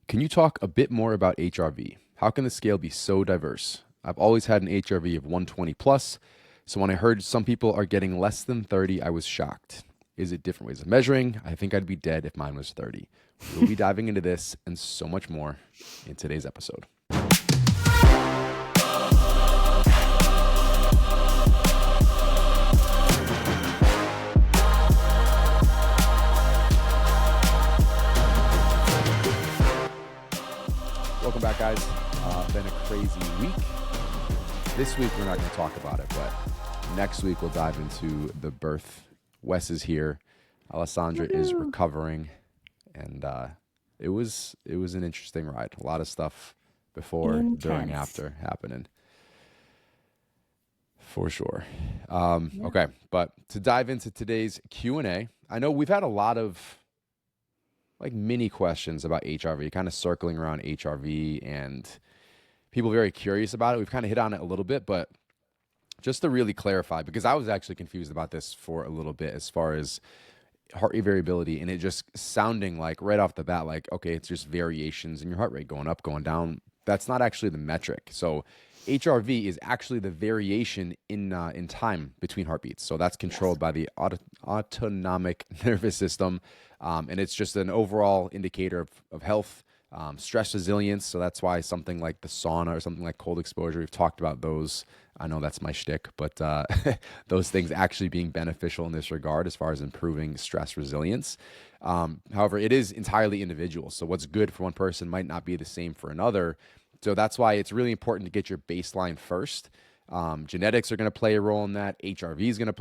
Can you talk a bit more about HRV? How can the scale be so diverse? I've always had an HRV of 120 plus, so when I heard some people are getting less than 30, I was shocked. Is it different ways of measuring? I think I'd be dead if mine was 30. We'll be diving into this and so much more in today's episode. Welcome back, guys. Been a crazy week. This week, we're not going to talk about it, but next week, we'll dive into the birth. Wes is here. Alessandra is recovering. And it was an interesting ride. A lot of stuff before, during, after happening. For sure. Okay, but to dive into today's Q&A, I know we've had a lot of like mini questions about HRV, kind of circling around HRV and people very curious about it. We've kind of hit on it a little bit, but just to really clarify, because I was actually confused about this for a little bit as far as heart rate variability, and it just sounding like right off the bat, like, okay, it's just variations in your heart rate going up, going down. That's not actually the metric. So HRV is actually the variation in time between heartbeats. So that's controlled by the autonomic nervous system. And it's just an overall indicator of health, stress resilience. So that's why something like the sauna or something like cold exposure, we've talked about those. I know that's my shtick, but those things actually being beneficial in this regard as far as improving stress resilience. However, it is entirely individual. So what's good for one person might not be the same for another. So that's why it's really important to get your baseline first. Genetics are going to play a role in that. Age is going to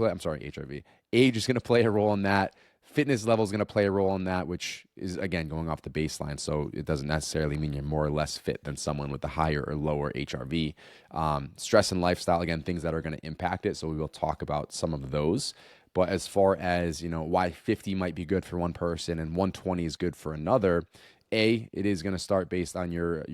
play a role in that. Fitness level is going to play a role in that, which is, again, going off the baseline. So it doesn't necessarily mean you're more or less fit than someone with a higher or lower HRV. Stress and lifestyle, again, things that are going to impact it. So we will talk about some of those. But as far as, why 50 might be good for one person and 120 is good for another, it is going to start based on your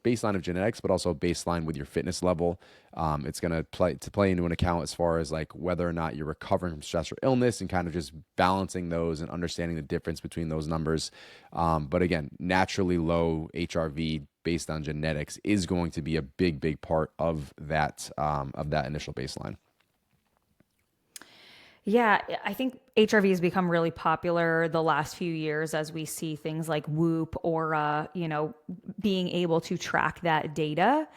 baseline of genetics, but also baseline with your fitness level. It's going to play into an account as far as like whether or not you're recovering from stress or illness and kind of just balancing those and understanding the difference between those numbers. But again, naturally low HRV based on genetics is going to be a big part of that initial baseline. Yeah, I think HRV has become really popular the last few years as we see things like Whoop or, being able to track that data.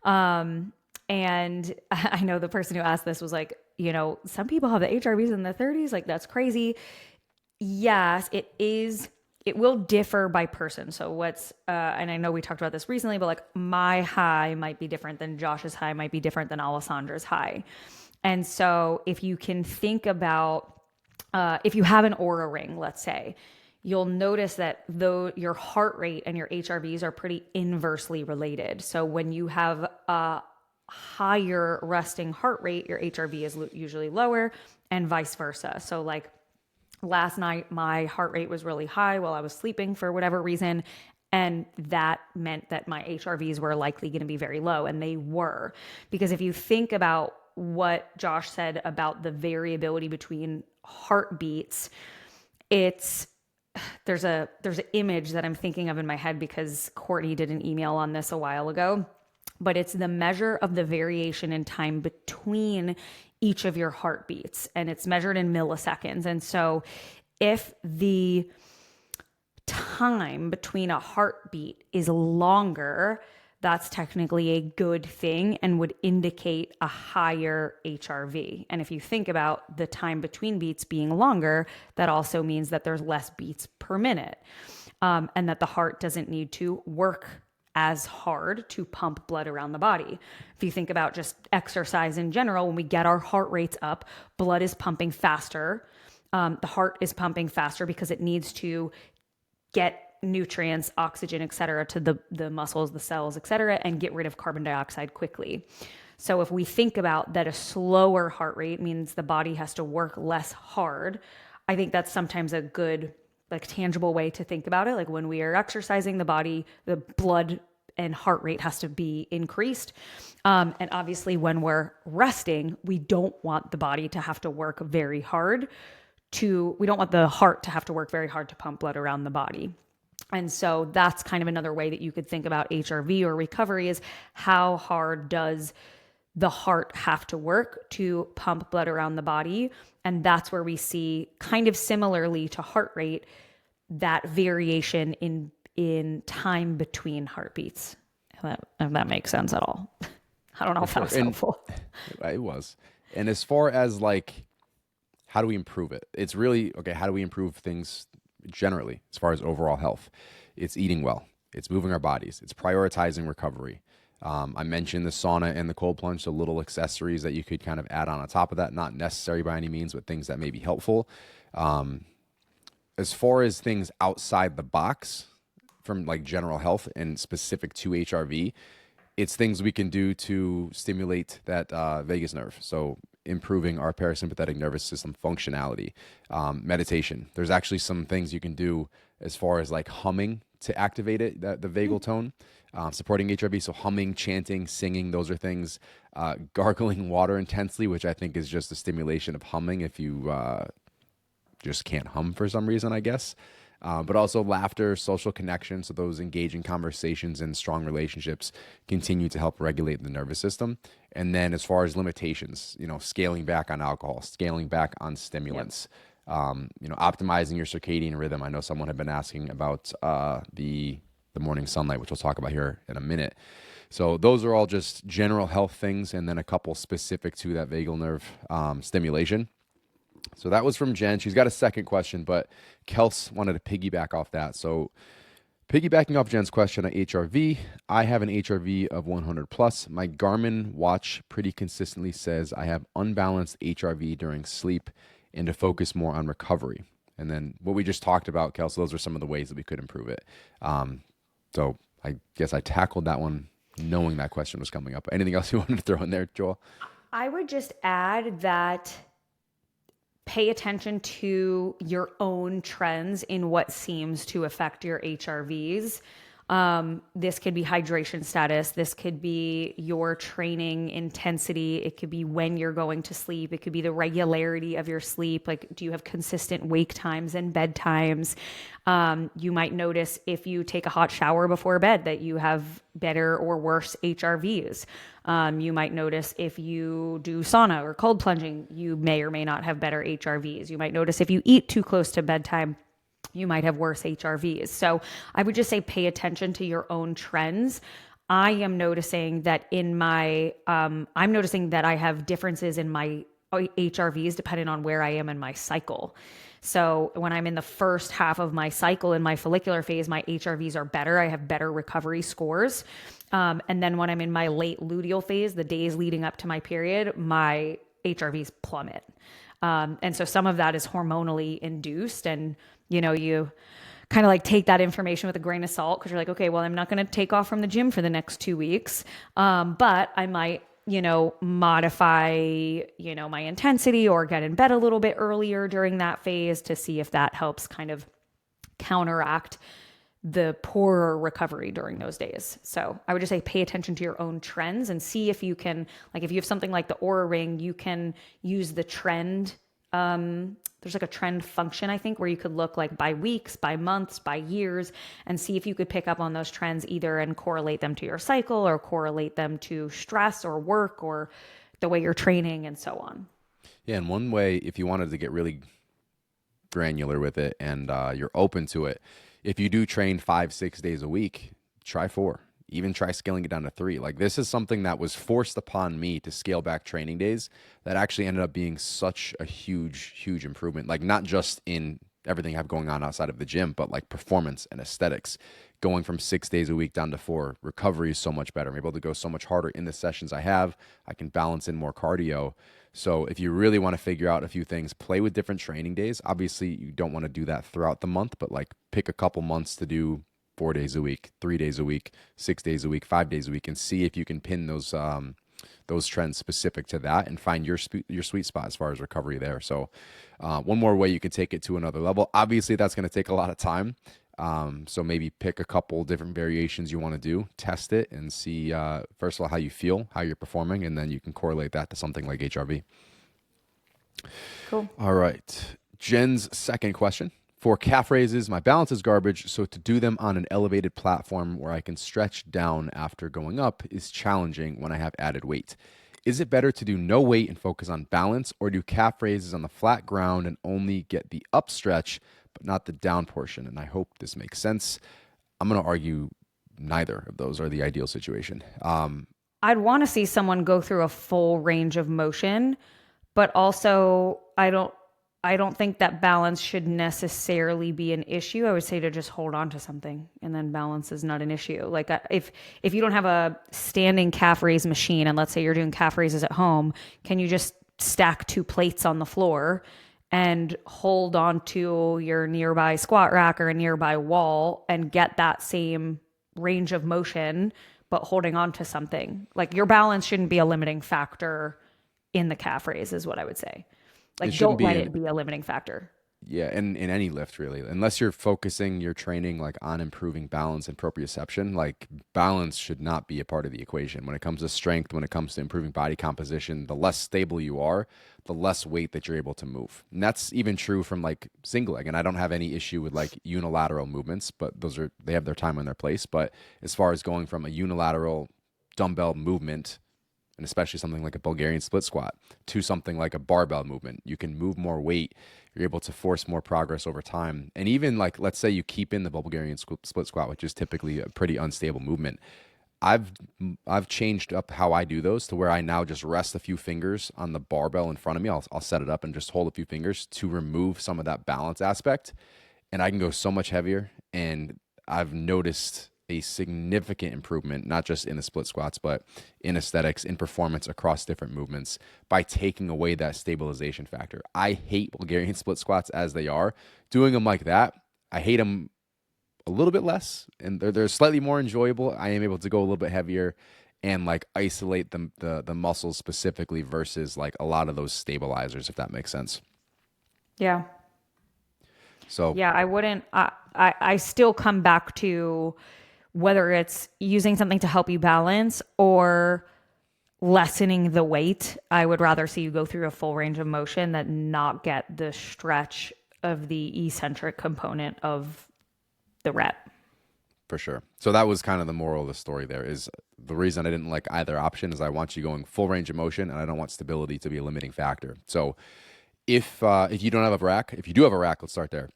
And I know the person who asked this was like, some people have the HRVs in the 30s. Like, that's crazy. Yes, it is. It will differ by person. So and I know we talked about this recently, but like my high might be different than Josh's high, might be different than Alessandra's high. And so if you can think about, if you have an Oura ring, let's say, you'll notice that though your heart rate and your HRVs are pretty inversely related. So when you have a higher resting heart rate, your HRV is usually lower and vice versa. So like last night, my heart rate was really high while I was sleeping for whatever reason. And that meant that my HRVs were likely going to be very low, and they were. Because if you think about what Josh said about the variability between heartbeats, there's an image that I'm thinking of in my head because Courtney did an email on this a while ago, but it's the measure of the variation in time between each of your heartbeats, and it's measured in milliseconds. And so if the time between a heartbeat is longer, that's technically a good thing and would indicate a higher HRV. And if you think about the time between beats being longer, that also means that there's less beats per minute, and that the heart doesn't need to work as hard to pump blood around the body. If you think about just exercise in general, when we get our heart rates up, blood is pumping faster. The heart is pumping faster because it needs to get nutrients, oxygen, et cetera, to the muscles, the cells, et cetera, and get rid of carbon dioxide quickly. So if we think about that, a slower heart rate means the body has to work less hard. I think that's sometimes a good, like, tangible way to think about it. Like when we are exercising, the body, the blood and heart rate has to be increased. And obviously when we're resting, we don't want the body to have to work very hard we don't want the heart to have to work very hard to pump blood around the body. And so that's kind of another way that you could think about HRV or recovery is how hard does the heart have to work to pump blood around the body? And that's where we see, kind of similarly to heart rate, that variation in time between heartbeats. If that makes sense at all. I don't know For if that sure. was And helpful. it was. And as far as like, how do we improve it? It's really, okay, how do we improve things generally as far as overall health? It's eating well, it's moving our bodies, it's prioritizing recovery. I mentioned the sauna and the cold plunge, so little accessories that you could kind of add on top of that, not necessary by any means, but things that may be helpful. As far as things outside the box from like general health and specific to HRV, it's things we can do to stimulate that vagus nerve. So improving our parasympathetic nervous system functionality, meditation. There's actually some things you can do as far as like humming to activate it, the vagal tone, supporting HRV. So humming, chanting, singing, those are things. Gargling water intensely, which I think is just a stimulation of humming if you just can't hum for some reason, I guess. But also laughter, social connection. So those engaging conversations and strong relationships continue to help regulate the nervous system. And then as far as limitations, scaling back on alcohol, scaling back on stimulants, optimizing your circadian rhythm. I know someone had been asking about the morning sunlight, which we'll talk about here in a minute. So those are all just general health things, and then a couple specific to that vagal nerve stimulation. So that was from Jen. She's got a second question, but Kels wanted to piggyback off that. So piggybacking off Jen's question on HRV, I have an HRV of 100 plus. My Garmin watch pretty consistently says I have unbalanced HRV during sleep and to focus more on recovery. And then what we just talked about, Kels, those are some of the ways that we could improve it. So I guess I tackled that one knowing that question was coming up. Anything else you wanted to throw in there, Joel? I would just add that pay attention to your own trends in what seems to affect your HRVs. This could be hydration status. This could be your training intensity. It could be when you're going to sleep. It could be the regularity of your sleep. Like, do you have consistent wake times and bed times? You might notice if you take a hot shower before bed that you have better or worse HRVs. You might notice if you do sauna or cold plunging, you may or may not have better HRVs. You might notice if you eat too close to bedtime, you might have worse HRVs. So I would just say pay attention to your own trends. I am noticing that I'm noticing that I have differences in my HRVs depending on where I am in my cycle. So when I'm in the first half of my cycle in my follicular phase, my HRVs are better. I have better recovery scores. And then when I'm in my late luteal phase, the days leading up to my period, my HRVs plummet. And so some of that is hormonally induced, and you kind of like take that information with a grain of salt because you're like, okay, well, I'm not going to take off from the gym for the next 2 weeks. But I might, modify, my intensity or get in bed a little bit earlier during that phase to see if that helps kind of counteract the poorer recovery during those days. So I would just say pay attention to your own trends and see if you can, like if you have something like the Oura Ring, you can use the trend. There's like a trend function, I think, where you could look like by weeks, by months, by years, and see if you could pick up on those trends either and correlate them to your cycle or correlate them to stress or work or the way you're training and so on. Yeah, and one way, if you wanted to get really granular with it and you're open to it, if you do train 5-6 days a week, try 4. Even try scaling it down to 3. Like, this is something that was forced upon me to scale back training days that actually ended up being such a huge improvement. Like, not just in everything I have going on outside of the gym, but like performance and aesthetics. Going from 6 days a week down to 4, recovery is so much better. I'm able to go so much harder in the sessions I have. I can balance in more cardio. So if you really want to figure out a few things, play with different training days. Obviously, you don't want to do that throughout the month, but like pick a couple months to do 4 days a week, 3 days a week, 6 days a week, 5 days a week, and see if you can pin those trends specific to that and find your sweet spot as far as recovery there. So one more way you can take it to another level. Obviously, that's going to take a lot of time. So maybe pick a couple different variations you want to do, test it, and see, first of all, how you feel, how you're performing, and then you can correlate that to something like HRV. Cool. All right. Jen's second question For calf raises, my balance is garbage, so to do them on an elevated platform where I can stretch down after going up is challenging when I have added weight. Is it better to do no weight and focus on balance, or do calf raises on the flat ground and only get the up stretch, but not the down portion? And I hope this makes sense. I'm going to argue neither of those are the ideal situation. I'd want to see someone go through a full range of motion, but also I don't think that balance should necessarily be an issue. I would say to just hold on to something, and then balance is not an issue. Like if you don't have a standing calf raise machine, and let's say you're doing calf raises at home, can you just stack two plates on the floor and hold on to your nearby squat rack or a nearby wall and get that same range of motion, but holding on to something? Like, your balance shouldn't be a limiting factor in the calf raise, is what I would say. Like, don't let it be a limiting factor. Yeah, and in any lift really, unless you're focusing your training like on improving balance and proprioception, like balance should not be a part of the equation. When it comes to strength, when it comes to improving body composition, the less stable you are, the less weight that you're able to move. And that's even true from like single leg. And I don't have any issue with like unilateral movements, but they have their time and their place. But as far as going from a unilateral dumbbell movement, and especially something like a Bulgarian split squat, to something like a barbell movement, you can move more weight. You're able to force more progress over time. And even like, let's say you keep in the Bulgarian split squat, which is typically a pretty unstable movement. I've changed up how I do those to where I now just rest a few fingers on the barbell in front of me. I'll set it up and just hold a few fingers to remove some of that balance aspect. And I can go so much heavier. And I've noticed a significant improvement, not just in the split squats, but in aesthetics, in performance across different movements by taking away that stabilization factor. I hate Bulgarian split squats as they are. Doing them like that, I hate them a little bit less, and they're slightly more enjoyable. I am able to go a little bit heavier and like isolate the muscles specifically versus like a lot of those stabilizers, if that makes sense. Yeah. So Yeah, I wouldn't, I still come back to whether it's using something to help you balance or lessening the weight. I would rather see you go through a full range of motion than not get the stretch of the eccentric component of the rep. for sure. So that was kind of the moral of the story there. Is the reason I didn't like either option is I want you going full range of motion, and I don't want stability to be a limiting factor. So if you don't have a rack, if you do have a rack, let's start there.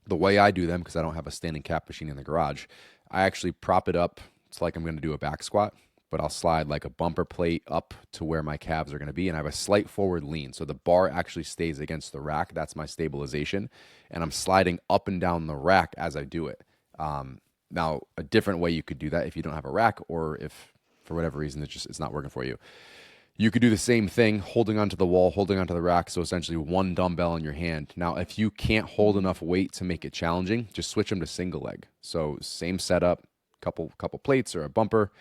The way I do them, because I don't have a standing cap machine in the garage, I actually prop it up. It's like I'm going to do a back squat, but I'll slide like a bumper plate up to where my calves are going to be, and I have a slight forward lean. So the bar actually stays against the rack. That's my stabilization, and I'm sliding up and down the rack as I do it. Now, a different way you could do that if you don't have a rack, or if for whatever reason it's not working for you. You could do the same thing, holding onto the wall, holding onto the rack, so essentially one dumbbell in your hand. Now, if you can't hold enough weight to make it challenging, just switch them to single leg. So same setup, couple plates or a bumper,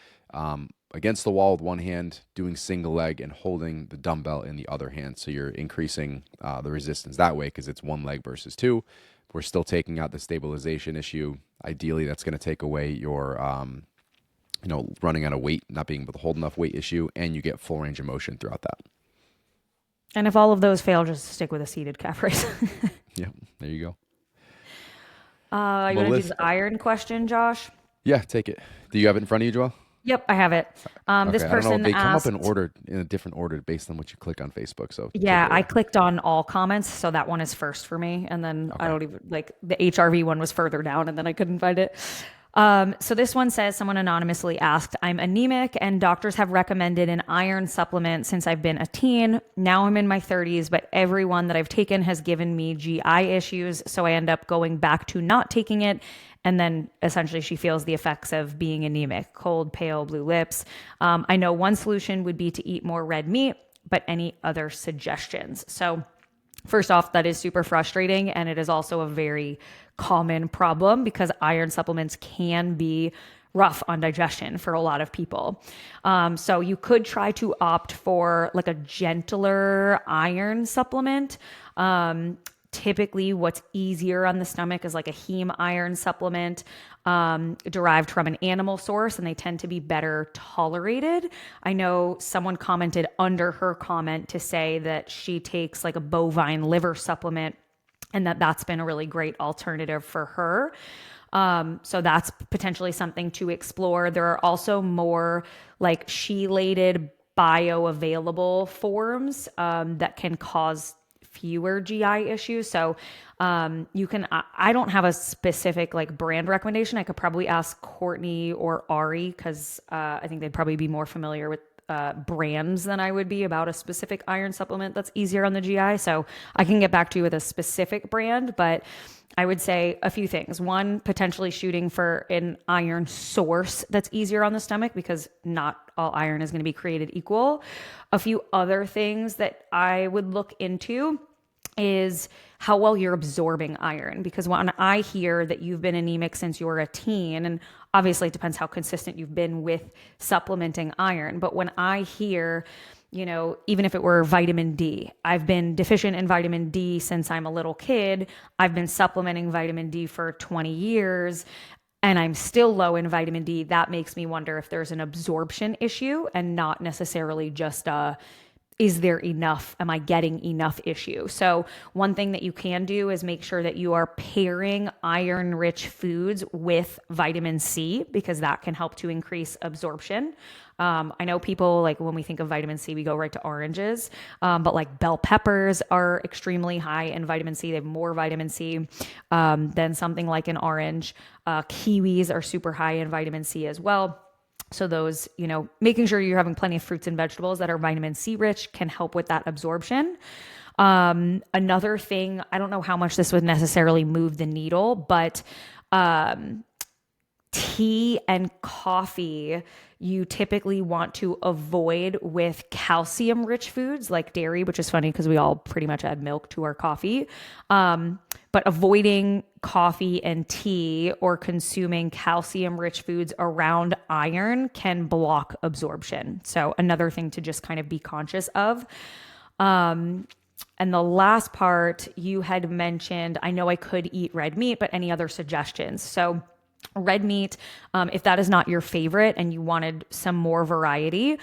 against the wall with one hand, doing single leg and holding the dumbbell in the other hand. So you're increasing the resistance that way because it's one leg versus two. We're still taking out the stabilization issue. Ideally, that's going to take away your running out of weight, not being able to hold enough weight issue, and you get full range of motion throughout that. And if all of those fail, just stick with a seated calf raise. Yeah, there you go. You want to do the iron question, Josh? Yeah, take it. Do you have it in front of you, Joelle? Yep, I have it. This Okay, person they come asked, up in a different order based on what you click on Facebook. So yeah, I clicked on all comments, so that one is first for me, and then I don't even like the HRV one was further down, and then I couldn't find it. So this one says, someone anonymously asked, I'm anemic and doctors have recommended an iron supplement since I've been a teen. Now I'm in my 30s, but everyone that I've taken has given me GI issues. So I end up going back to not taking it. And then essentially she feels the effects of being anemic, cold, pale, blue lips. I know one solution would be to eat more red meat, but any other suggestions? So first off, that is super frustrating. And it is also a very common problem because iron supplements can be rough on digestion for a lot of people. So you could try to opt for like a gentler iron supplement. Typically what's easier on the stomach is like a heme iron supplement derived from an animal source, and they tend to be better tolerated. I know someone commented under her comment to say that she takes like a bovine liver supplement and that's been a really great alternative for her. So that's potentially something to explore. There are also more like chelated bioavailable forms that can cause fewer GI issues. So you can, I don't have a specific like brand recommendation. I could probably ask Courtney or Ari because I think they'd probably be more familiar with brands than I would be about a specific iron supplement that's easier on the GI. So I can get back to you with a specific brand, but I would say a few things. One, potentially shooting for an iron source that's easier on the stomach because not all iron is going to be created equal. A few other things that I would look into is how well you're absorbing iron. Because when I hear that you've been anemic since you were a teen, and obviously it depends how consistent you've been with supplementing iron, but when I hear, even if it were vitamin D, I've been deficient in vitamin D since I'm a little kid. I've been supplementing vitamin D for 20 years and I'm still low in vitamin D. That makes me wonder if there's an absorption issue and not necessarily just is there enough? Am I getting enough issue? So one thing that you can do is make sure that you are pairing iron-rich foods with vitamin C because that can help to increase absorption. I know people like when we think of vitamin C, we go right to oranges, but like bell peppers are extremely high in vitamin C. They have more vitamin C than something like an orange. Kiwis are super high in vitamin C as well. So those, making sure you're having plenty of fruits and vegetables that are vitamin C rich can help with that absorption. Another thing, I don't know how much this would necessarily move the needle, but tea and coffee you typically want to avoid with calcium rich foods like dairy, which is funny because we all pretty much add milk to our coffee. But avoiding coffee and tea or consuming calcium rich foods around iron can block absorption. So another thing to just kind of be conscious of. And the last part you had mentioned, I know I could eat red meat, but any other suggestions? So red meat, if that is not your favorite and you wanted some more variety,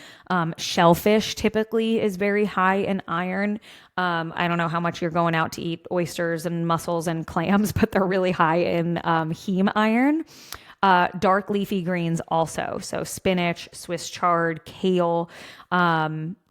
shellfish typically is very high in iron. I don't know how much you're going out to eat oysters and mussels and clams, but they're really high in heme iron. Dark leafy greens also. So spinach, Swiss chard, kale,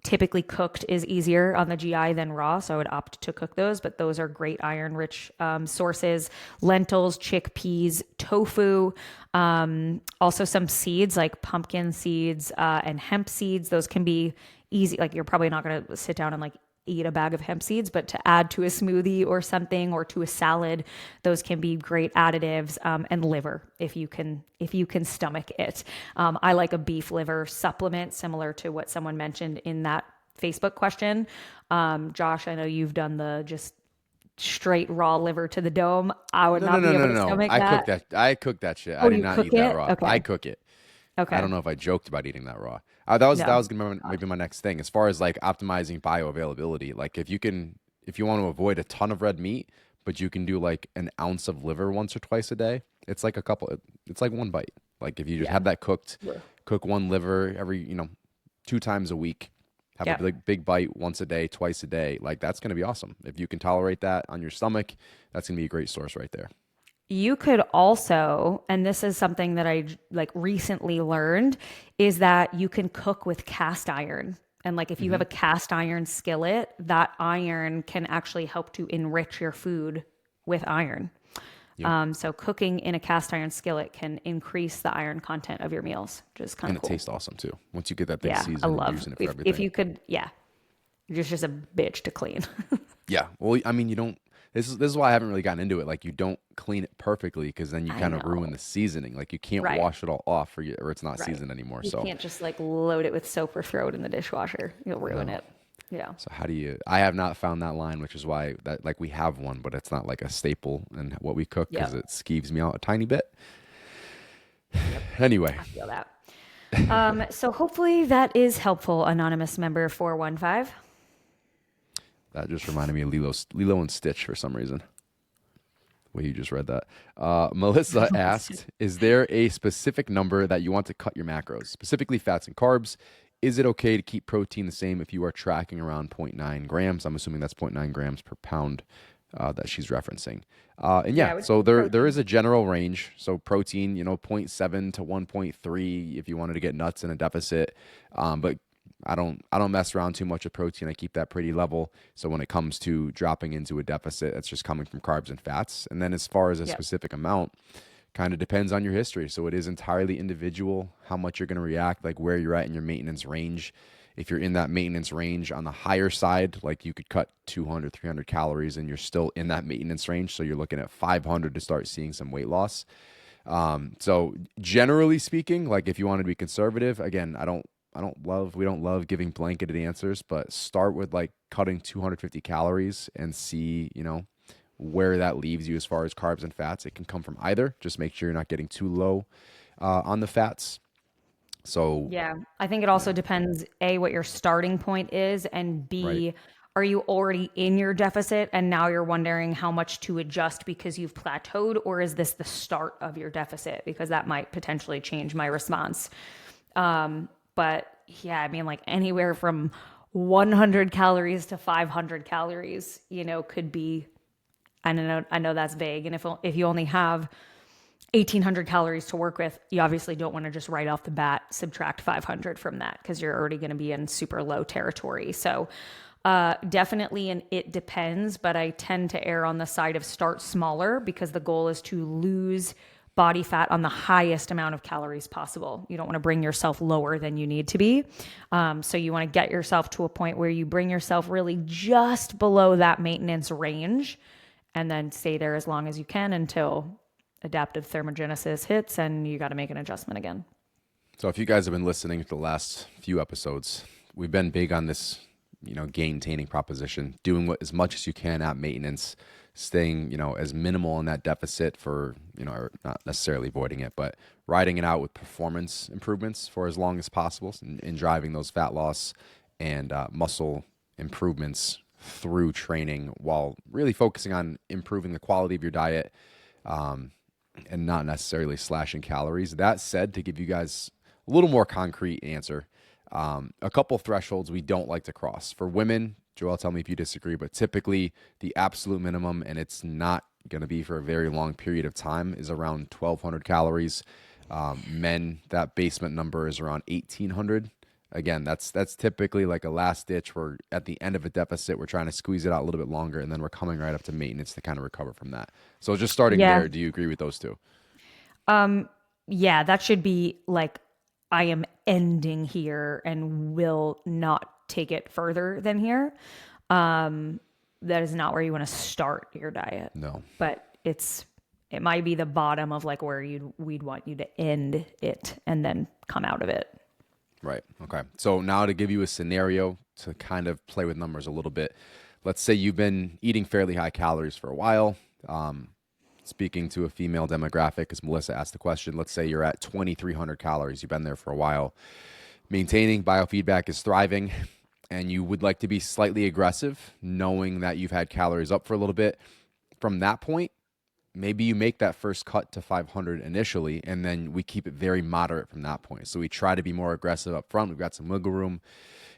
typically cooked is easier on the GI than raw. So I would opt to cook those, but those are great iron rich sources. Lentils, chickpeas, tofu, also some seeds like pumpkin seeds and hemp seeds. Those can be easy. Like you're probably not going to sit down and like eat a bag of hemp seeds, but to add to a smoothie or something or to a salad, those can be great additives. And liver, if you can stomach it. I like a beef liver supplement similar to what someone mentioned in that Facebook question. Josh, I know you've done the just straight raw liver to the dome. I would not be able to stomach that. I cook that shit. I Oh, do you not cook eat that it? raw. Okay. I cook it. I Okay. don't know if I joked about eating that raw. That was No. gonna be maybe my next thing as far as like optimizing bioavailability. Like if you want to avoid a ton of red meat, but you can do like an ounce of liver once or twice a day, it's like it's like one bite. Like if you just have that cooked, cook one liver every 2 times a week, have a big bite once a day, twice a day. Like that's gonna be awesome. If you can tolerate that on your stomach, that's gonna be a great source right there. You could also, and this is something that I like recently learned, is that you can cook with cast iron. And like if you have a cast iron skillet, that iron can actually help to enrich your food with iron. Yep. So cooking in a cast iron skillet can increase the iron content of your meals, which is kind And of it cool. tastes awesome too. Once you get that thing Yeah, seasoned I and love using it for if everything. you could, yeah, you're just a bitch to clean. Yeah. Well, I mean, you don't. This is why I haven't really gotten into it. Like, you don't clean it perfectly because then you I kind of know. ruin the seasoning. Like, you can't Right. wash it all off, or it's not Right. seasoned anymore. You So can't just like load it with soap or throw it in the dishwasher. You'll ruin no. it. Yeah. So how do you? I have not found that line, which is why that like we have one, but it's not like a staple in what we cook because Yep. it skeeves me out a tiny bit. Yep. Anyway, I feel that. So hopefully that is helpful, anonymous member 415. that just reminded me of Lilo and Stitch for some reason. Way you just read that. Melissa asked, is there a specific number that you want to cut your macros, specifically fats and carbs? Is it okay to keep protein the same if you are tracking around 0.9 grams? I'm assuming that's 0.9 grams per pound that she's referencing. And Yeah, yeah, I would so say there is protein. a general range. So protein, 0.7 to 1.3 if you wanted to get nuts in a deficit. But I don't mess around too much with protein. I keep that pretty level. So when it comes to dropping into a deficit, that's just coming from carbs and fats. And then as far as a Yep. specific amount, kind of depends on your history. So it is entirely individual how much you're going to react, like where you're at in your maintenance range. If you're in that maintenance range on the higher side, like you could cut 200, 300 calories and you're still in that maintenance range. So you're looking at 500 to start seeing some weight loss. So generally speaking, like if you want to be conservative, again, we don't love giving blanketed answers, but start with like cutting 250 calories and see, where that leaves you as far as carbs and fats. It can come from either. Just make sure you're not getting too low on the fats. So, Yeah, I think it yeah, also depends A, what your starting point is, and right. B, are you already in your deficit and now you're wondering how much to adjust because you've plateaued, or is this the start of your deficit? Because that might potentially change my response. But yeah, I mean, like anywhere from 100 calories to 500 calories, could be. I know that's vague, and if you only have 1,800 calories to work with, you obviously don't want to just right off the bat subtract 500 from that because you're already going to be in super low territory. So, definitely an it depends, but I tend to err on the side of start smaller because the goal is to lose body fat on the highest amount of calories possible. You don't want to bring yourself lower than you need to be. So, you want to get yourself to a point where you bring yourself really just below that maintenance range and then stay there as long as you can until adaptive thermogenesis hits and you got to make an adjustment again. So if you guys have been listening to the last few episodes, we've been big on this, gaintaining proposition, doing what as much as you can at maintenance, staying, as minimal in that deficit for, or not necessarily avoiding it, but riding it out with performance improvements for as long as possible and driving those fat loss and muscle improvements through training while really focusing on improving the quality of your diet, and not necessarily slashing calories. That said, to give you guys a little more concrete answer, a couple thresholds we don't like to cross. For women, Joel, tell me if you disagree, but typically the absolute minimum, and it's not going to be for a very long period of time, is around 1,200 calories. Men, that basement number is around 1,800. Again, that's typically like a last ditch. We're at the end of a deficit. We're trying to squeeze it out a little bit longer, and then we're coming right up to maintenance to kind of recover from that. So just starting Yeah. there, do you agree with those two? Yeah, that should be like I am ending here and will not take it further than here. That is not where you want to start your diet. No. But it might be the bottom of like where we'd want you to end it and then come out of it. Right. Okay. So now to give you a scenario to kind of play with numbers a little bit. Let's say you've been eating fairly high calories for a while. Speaking to a female demographic, because Melissa asked the question, let's say you're at 2,300 calories. You've been there for a while. Maintaining biofeedback is thriving, and you would like to be slightly aggressive, knowing that you've had calories up for a little bit. From that point, maybe you make that first cut to 500 initially, and then we keep it very moderate from that point. So we try to be more aggressive up front. We've got some wiggle room.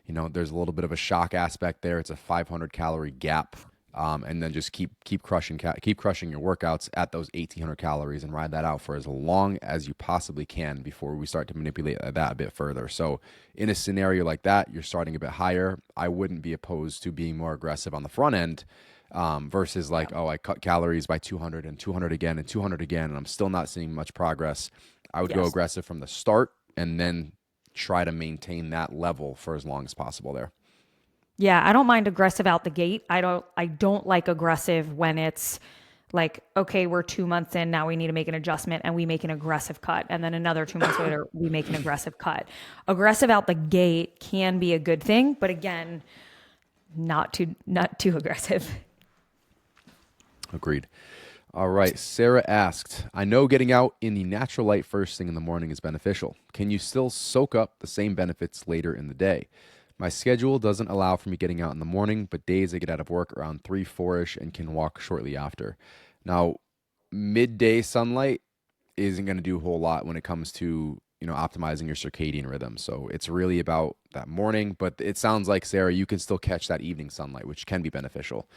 There's a little bit of a shock aspect there. It's a 500 calorie gap. And then just keep crushing your workouts at those 1,800 calories and ride that out for as long as you possibly can before we start to manipulate that a bit further. So in a scenario like that, you're starting a bit higher. I wouldn't be opposed to being more aggressive on the front end, versus like, oh, I cut calories by 200 and 200 again and 200 again, and I'm still not seeing much progress. I would go Yes. aggressive from the start and then try to maintain that level for as long as possible there. Yeah, I don't mind aggressive out the gate. I don't like aggressive when it's like, okay, we're 2 months in, now we need to make an adjustment and we make an aggressive cut. And then another 2 months later, we make an aggressive cut. Aggressive out the gate can be a good thing, but again, not too aggressive. Agreed. All right. Sarah asked, I know getting out in the natural light first thing in the morning is beneficial. Can you still soak up the same benefits later in the day? My schedule doesn't allow for me getting out in the morning, but days I get out of work around 3, 4-ish and can walk shortly after. Now, midday sunlight isn't going to do a whole lot when it comes to optimizing your circadian rhythm. So it's really about that morning, but it sounds like, Sarah, you can still catch that evening sunlight, which can be beneficial.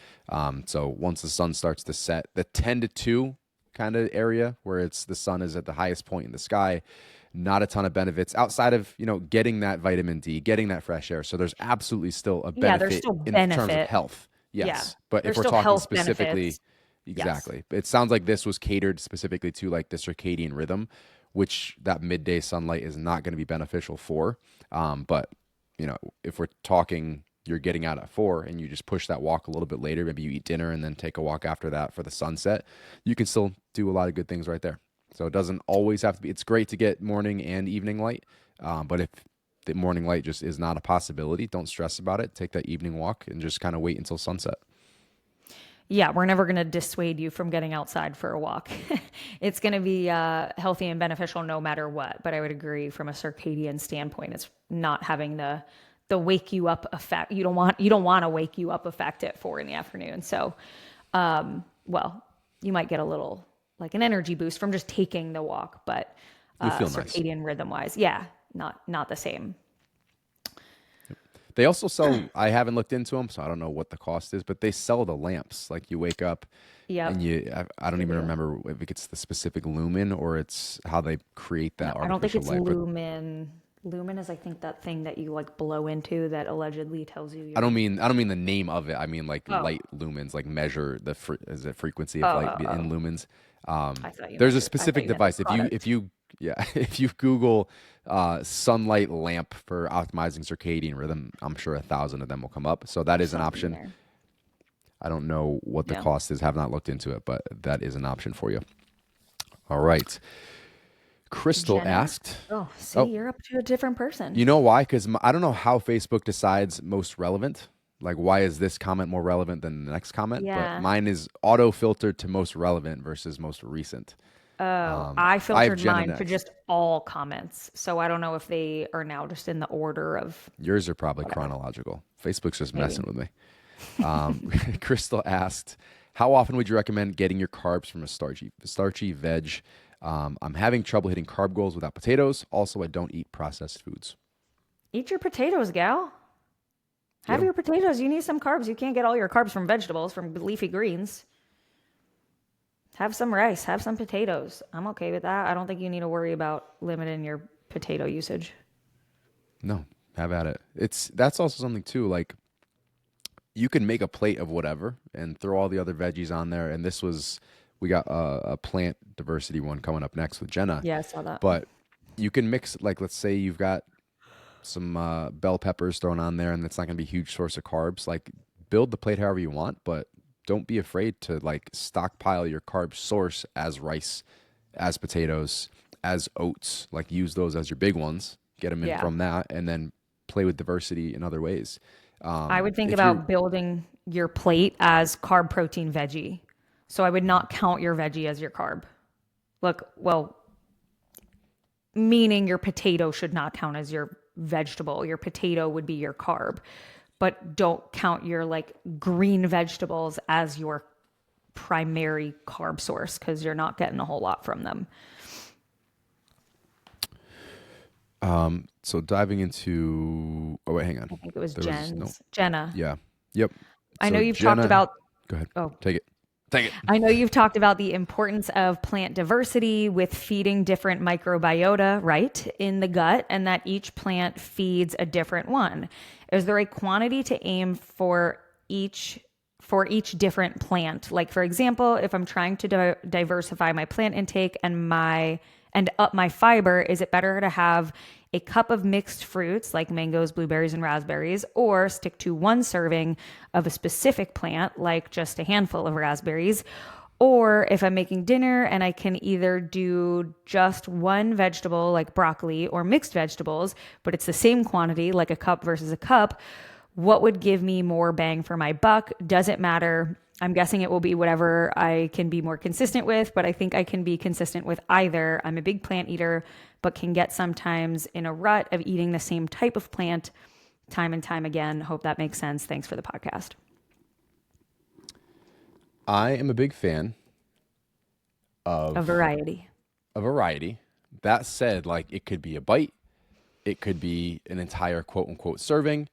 So once the sun starts to set, the 10 to 2 kind of area where the sun is at the highest point in the sky, not a ton of benefits outside of, getting that vitamin D, getting that fresh air. So there's absolutely still a Yeah, there's benefit still in terms of benefit. health. Yeah, Yes. But if there's we're still talking health specifically, benefits. Yes. exactly. It sounds like this was catered specifically to like the circadian rhythm, which that midday sunlight is not going to be beneficial for. But, if we're talking, you're getting out at 4 and you just push that walk a little bit later, maybe you eat dinner and then take a walk after that for the sunset, you can still do a lot of good things right there. So it doesn't always have to be, it's great to get morning and evening light. But if the morning light just is not a possibility, don't stress about it. Take that evening walk and just kind of wait until sunset. Yeah, we're never going to dissuade you from getting outside for a walk. It's going to be healthy and beneficial no matter what. But I would agree from a circadian standpoint, it's not having the wake you up effect. You don't want to wake you up effect at 4 p.m. So, well, you might get a little like an energy boost from just taking the walk, but You'll feel nice. circadian rhythm wise, yeah, not the same. They also sell, I haven't looked into them, so I don't know what the cost is, but they sell the lamps. Like you wake up and Yep. I don't They even do. remember if it's the specific lumen or it's how they create No, that I don't think artificial it's light. But lumen. Lumen is, I think, that thing that you like blow into that allegedly tells you I you're. don't mean the name of it. I mean like Oh, light lumens, like measure is it frequency oh, of light oh, in oh. lumens. I There's a thought specific you meant the device. If product. you yeah, if you Google sunlight lamp for optimizing circadian rhythm, I'm sure 1,000 of them will come up. So that There's is an something option. there. I don't know what the Yeah. cost is. Have not looked into it, but that is an option for you. All right. Crystal Jenna. asked, Oh, see, oh, you're up to a different person. you know why? Because I don't know how Facebook decides most relevant. Like, why is this comment more relevant than the next comment? But Yeah. mine is auto filtered to most relevant versus most recent. Oh, I I have filtered Jenna mine to next. just all comments. So I don't know if they are now just in the order of Yours are probably whatever. chronological. Facebook's just Maybe. messing with me. Crystal asked, how often would you recommend getting your carbs from a starchy veg? I'm having trouble hitting carb goals without potatoes. Also, I don't eat processed foods. Eat your potatoes, gal. Have Yeah. your potatoes. You need some carbs. You can't get all your carbs from vegetables, from leafy greens. Have some rice, have some potatoes. I'm okay with that. I don't think you need to worry about limiting your potato usage. No, have at it. That's also something too. Like you can make a plate of whatever and throw all the other veggies on there. And we got a plant diversity one coming up next with Jenna. Yeah, I saw that. But you can mix, like, let's say you've got some bell peppers thrown on there, and it's not going to be a huge source of carbs. Like, build the plate however you want, but don't be afraid to like stockpile your carb source as rice, as potatoes, as oats. Like, use those as your big ones. Get them in Yeah. from that, and then play with diversity in other ways. I would think If you're about building your plate as carb protein veggie. So I would not count your veggie as your carb. Look, well, meaning your potato should not count as your vegetable. Your potato would be your carb. But don't count your like green vegetables as your primary carb source because you're not getting a whole lot from them. so diving into, oh wait, hang on. I think it was There was no, Jenna. yeah, yep. I know So you've talked Jenna, about, go ahead, oh, take it, take it. I know you've talked about the importance of plant diversity with feeding different microbiota, right, in the gut, and that each plant feeds a different one. Is there a quantity to aim for each different plant? Like for example, if I'm trying to diversify my plant intake and up my fiber, is it better to have a cup of mixed fruits like mangoes, blueberries, and raspberries, or stick to one serving of a specific plant like just a handful of raspberries? Or if I'm making dinner and I can either do just one vegetable like broccoli or mixed vegetables, but it's the same quantity, like a cup versus a cup, what would give me more bang for my buck? Doesn't matter. I'm guessing it will be whatever I can be more consistent with, but I think I can be consistent with either. I'm a big plant eater, but can get sometimes in a rut of eating the same type of plant time and time again. Hope that makes sense. Thanks for the podcast. I am a big fan A of variety. a variety, That said, like it could be a bite, it could be an entire quote unquote serving.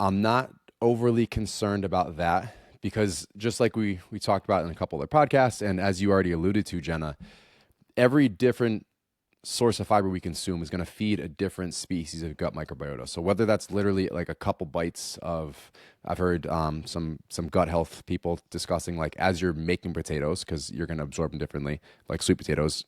I'm not overly concerned about that because just like we talked about in a couple other podcasts, and as you already alluded to, Jenna, every different source of fiber we consume is going to feed a different species of gut microbiota. So whether that's literally like a couple bites of, I've heard some gut health people discussing like as you're making potatoes, because you're going to absorb them differently, like sweet potatoes,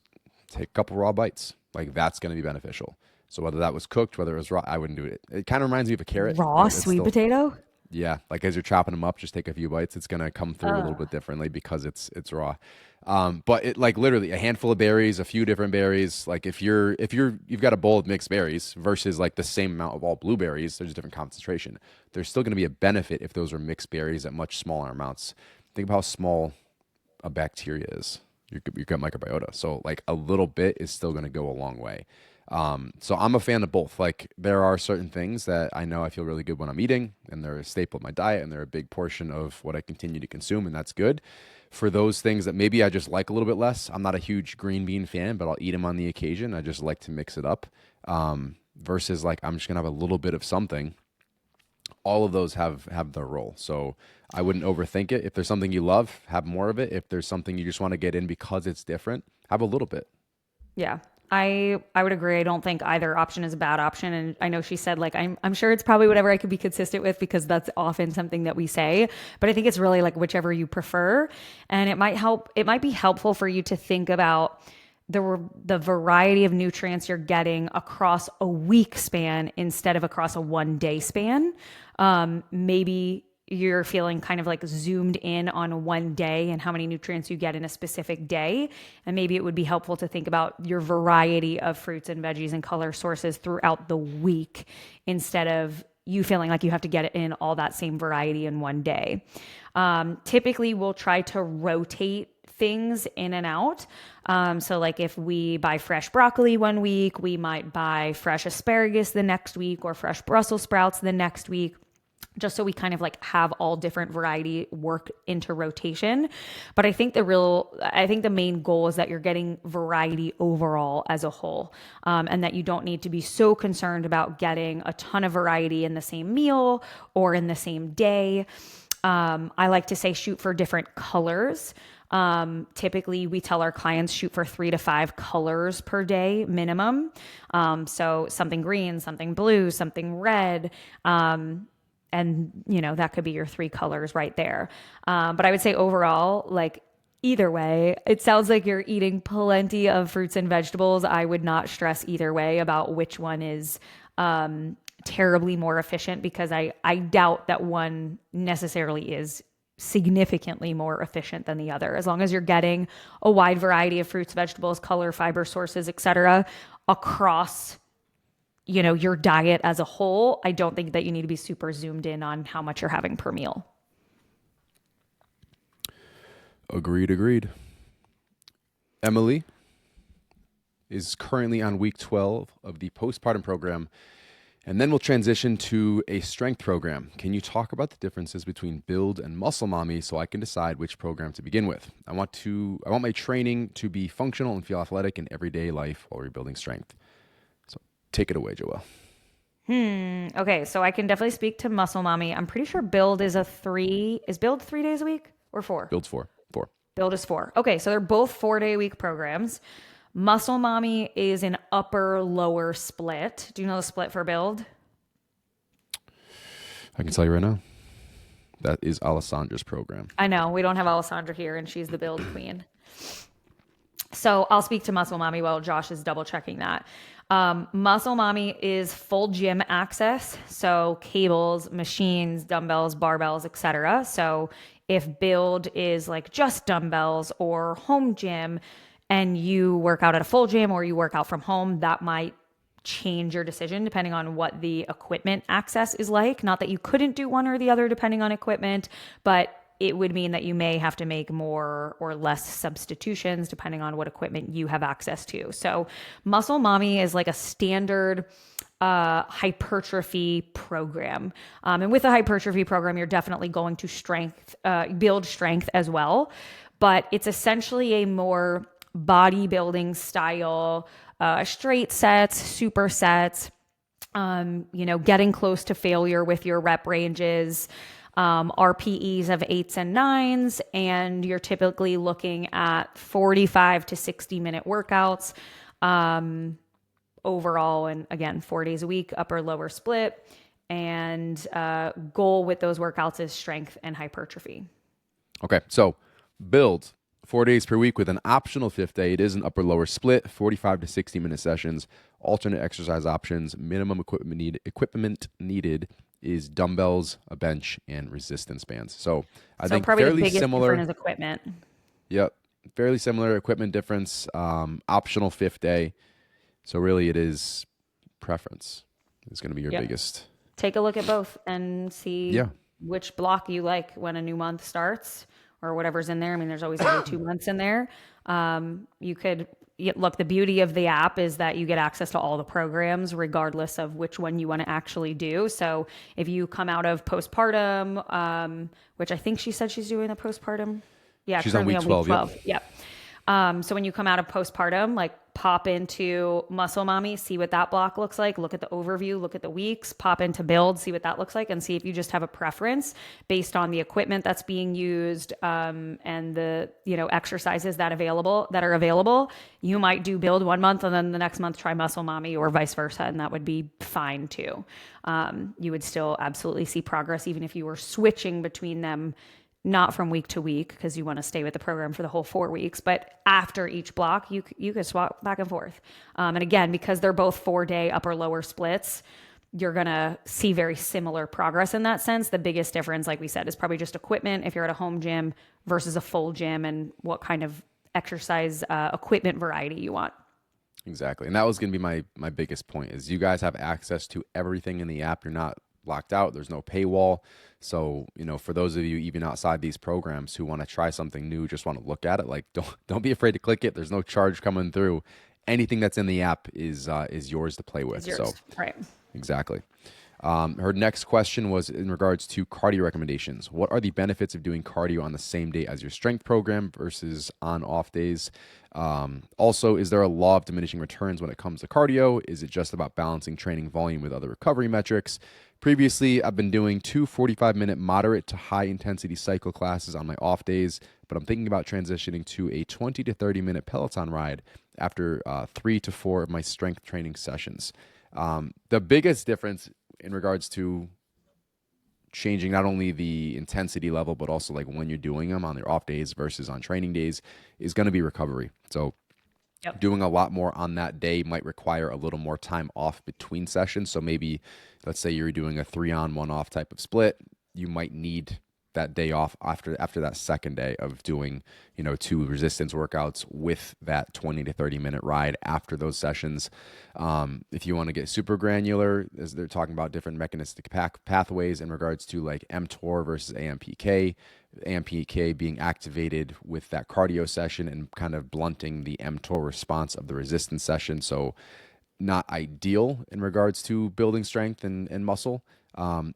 take a couple raw bites. Like that's going to be beneficial. So whether that was cooked, whether it was raw, I wouldn't do it. It kind of reminds me of a carrot, Raw right? It's sweet still, potato? yeah, like as you're chopping them up, just take a few bites. It's gonna come through a little bit differently because it's raw. But it like literally a handful of berries, a few different berries. Like if you've got a bowl of mixed berries versus like the same amount of all blueberries, there's a different concentration. There's still gonna be a benefit if those are mixed berries at much smaller amounts. Think of how small a bacteria is, your gut microbiota. So like a little bit is still gonna go a long way. So I'm a fan of both. Like there are certain things that I know I feel really good when I'm eating and they're a staple of my diet and they're a big portion of what I continue to consume and that's good. For those things that maybe I just like a little bit less, I'm not a huge green bean fan, but I'll eat them on the occasion. I just like to mix it up. Versus like I'm just gonna have a little bit of something. All of those have their role. So I wouldn't overthink it. If there's something you love, have more of it. If there's something you just want to get in because it's different, have a little bit. Yeah. I would agree. I don't think either option is a bad option. And I know she said like I'm sure it's probably whatever I could be consistent with because that's often something that we say. But I think it's really like whichever you prefer. And it might be helpful for you to think about the variety of nutrients you're getting across a week span instead of across a 1 day span. Maybe you're feeling kind of like zoomed in on 1 day and how many nutrients you get in a specific day. And maybe it would be helpful to think about your variety of fruits and veggies and color sources throughout the week instead of you feeling like you have to get it in all that same variety in 1 day. Typically, we'll try to rotate things in and out. So like if we buy fresh broccoli 1 week, we might buy fresh asparagus the next week or fresh Brussels sprouts the next week, just so we kind of like have all different variety work into rotation. But I think the main goal is that you're getting variety overall as a whole, and that you don't need to be so concerned about getting a ton of variety in the same meal or in the same day. I like to say shoot for different colors. Typically we tell our clients shoot for 3 to 5 colors per day minimum. So something green, something blue, something red, and that could be your 3 colors right there. But I would say overall, like either way, it sounds like you're eating plenty of fruits and vegetables. I would not stress either way about which one is terribly more efficient because I doubt that one necessarily is significantly more efficient than the other. As long as you're getting a wide variety of fruits, vegetables, color, fiber sources, etc., across your diet as a whole, I don't think that you need to be super zoomed in on how much you're having per meal. Agreed. Emily is currently on week 12 of the postpartum program, and then we'll transition to a strength program. Can you talk about the differences between Build and Muscle Mommy so I can decide which program to begin with? I want my training to be functional and feel athletic in everyday life while rebuilding strength. So take it away, Joelle. Okay, so I can definitely speak to Muscle Mommy. I'm pretty sure Build is Build 3 days a week or 4? Build's 4. Build is 4. Okay, so they're both 4-day-a-week programs. Muscle Mommy is an upper-lower split. Do you know the split for Build? I can tell you right now. That is Alessandra's program. I know. We don't have Alessandra here, and she's the Build queen. So I'll speak to Muscle Mommy while Josh is double-checking that. Muscle Mommy is full gym access. So cables, machines, dumbbells, barbells, etc. So if Build is like just dumbbells or home gym, and you work out at a full gym or you work out from home, that might change your decision depending on what the equipment access is like. Not that you couldn't do one or the other depending on equipment, but it would mean that you may have to make more or less substitutions depending on what equipment you have access to. So Muscle Mommy is like a standard hypertrophy program. And with a hypertrophy program, you're definitely going to build strength as well. But it's essentially a more bodybuilding style, straight sets, supersets, getting close to failure with your rep ranges, RPEs of 8s and 9s, and you're typically looking at 45 to 60-minute workouts overall, and again, 4 days a week, upper lower split, and goal with those workouts is strength and hypertrophy. Okay, so build 4 days per week with an optional fifth day. It is an upper lower split, 45 to 60-minute sessions, alternate exercise options, minimum equipment needed is dumbbells, a bench, and resistance bands. So I think probably the fairly biggest similar. difference is equipment. Yep, fairly similar equipment difference. Optional fifth day. So really, it is preference is going to be your biggest. Take a look at both and see Yeah. which block you like when a new month starts or whatever's in there. I mean, there's always every 2 months in there. You could look, the beauty of the app is that you get access to all the programs regardless of which one you want to actually do. So if you come out of postpartum, which I think she said she's doing a postpartum. Yeah, she's on week 12. Yep. So when you come out of postpartum, like pop into Muscle Mommy, see what that block looks like, look at the overview, look at the weeks, pop into Build, see what that looks like, and see if you just have a preference based on the equipment that's being used, and the exercises that are available. You might do Build 1 month and then the next month try Muscle Mommy, or vice versa, and that would be fine too. You would still absolutely see progress even if you were switching between them, not from week to week, because you want to stay with the program for the whole 4 weeks, but after each block, you could swap back and forth. And again, because they're both 4-day upper lower splits, you're going to see very similar progress in that sense. The biggest difference, like we said, is probably just equipment if you're at a home gym versus a full gym, and what kind of exercise equipment variety you want. Exactly. And that was going to be my biggest point is you guys have access to everything in the app. You're not locked out. There's no paywall. So, for those of you even outside these programs who want to try something new, just want to look at it, like don't be afraid to click it. There's no charge coming through. Anything that's in the app is yours to play with. So, right. Exactly. Her next question was in regards to cardio recommendations. What are the benefits of doing cardio on the same day as your strength program versus on off days? Also, is there a law of diminishing returns when it comes to cardio? Is it just about balancing training volume with other recovery metrics? Previously, I've been doing 2 45-minute moderate to high intensity cycle classes on my off days, but I'm thinking about transitioning to a 20 to 30-minute Peloton ride after 3 to 4 of my strength training sessions. The biggest difference in regards to changing not only the intensity level, but also like when you're doing them on their off days versus on training days is going to be recovery. So doing a lot more on that day might require a little more time off between sessions. So maybe let's say you're doing a 3-on 1-off type of split. You might need that day off after that second day of doing 2 resistance workouts with that 20 to 30-minute ride after those sessions. If you want to get super granular, as they're talking about different mechanistic pathways in regards to like mTOR versus AMPK being activated with that cardio session and kind of blunting the mTOR response of the resistance session. So not ideal in regards to building strength and muscle.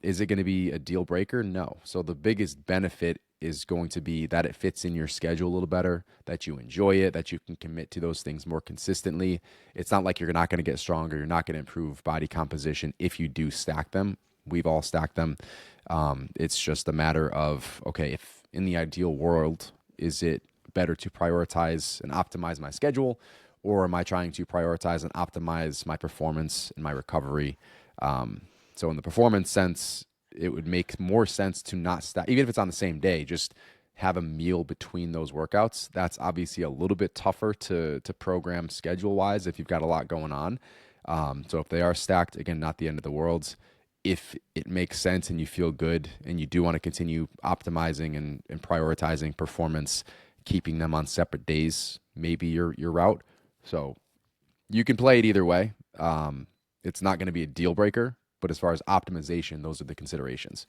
Is it going to be a deal breaker? No. So the biggest benefit is going to be that it fits in your schedule a little better, that you enjoy it, that you can commit to those things more consistently. It's not like you're not going to get stronger. You're not going to improve body composition if you do stack them. We've all stacked them. It's just a matter of, okay, if in the ideal world, is it better to prioritize and optimize my schedule, or am I trying to prioritize and optimize my performance and my recovery? So in the performance sense, it would make more sense to not stack, even if it's on the same day, just have a meal between those workouts. That's obviously a little bit tougher to program schedule-wise if you've got a lot going on. So if they are stacked, again, not the end of the world. If it makes sense and you feel good and you do want to continue optimizing and prioritizing performance, keeping them on separate days, maybe your route. So you can play it either way. It's not going to be a deal breaker. But as far as optimization, those are the considerations.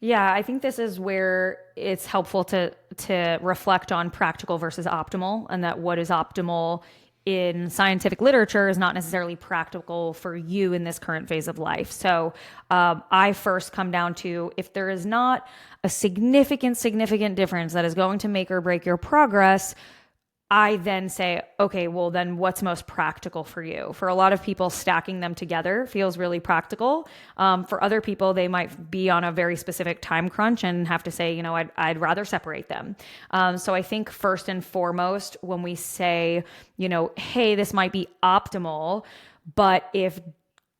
Yeah, I think this is where it's helpful to reflect on practical versus optimal, and that what is optimal in scientific literature is not necessarily practical for you in this current phase of life. So I first come down to, if there is not a significant difference that is going to make or break your progress, I then say, okay, well, then what's most practical for you? For a lot of people, stacking them together feels really practical. For other people, they might be on a very specific time crunch and have to say, I'd rather separate them. So I think first and foremost, when we say, hey, this might be optimal, but if